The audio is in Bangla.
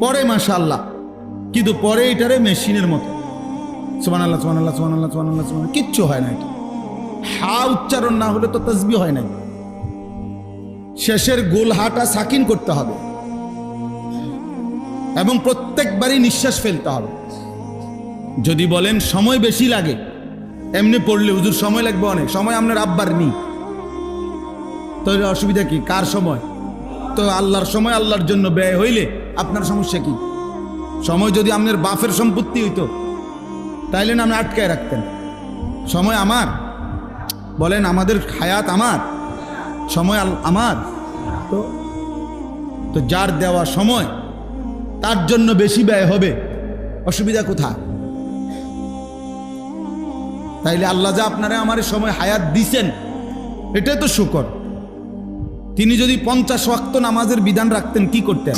পরে মাশাআল্লাহ, কিন্তু পরে এটারে মেশিনের মতো সুবহানাল্লাহ সুবহানাল্লাহ সুবহানাল্লাহ সুবহানাল্লাহ সুবহানাল্লাহ কিচ্ছু হয় না। এটা হা উচ্চারণ না হলে তো তাসবিহ হয় না। শেষের গোল হাটা সাকিন করতে হবে এবং প্রত্যেকবারই নিঃশ্বাস ফেলতে হবে। যদি বলেন সময় বেশি লাগে, এমনি পড়লে হুজুর সময় লাগবে অনেক, সময় আপনার আব্বার নি, তো অসুবিধা কি? কার সময়? তো আল্লাহর সময় আল্লাহর জন্য ব্যয় হইলে আপনার সমস্যা কি? সময় যদি আপনার বাপের সম্পত্তি হইতো তাইলে না আপনি আটকায় রাখতেন। সময় আমার, বলেন আমাদের হায়াত আমার, সময় আমার। তো যার দেওয়া সময় তার জন্য বেশি ব্যয় হবে, অসুবিধা কোথায়? তাইলে আল্লাহ যা আপনারা আমার সময় হায়াত দিছেন এটাই তো শুকর। তিনি যদি 50 ওয়াক্ত নামাজের বিধান রাখতেন কি করতেন?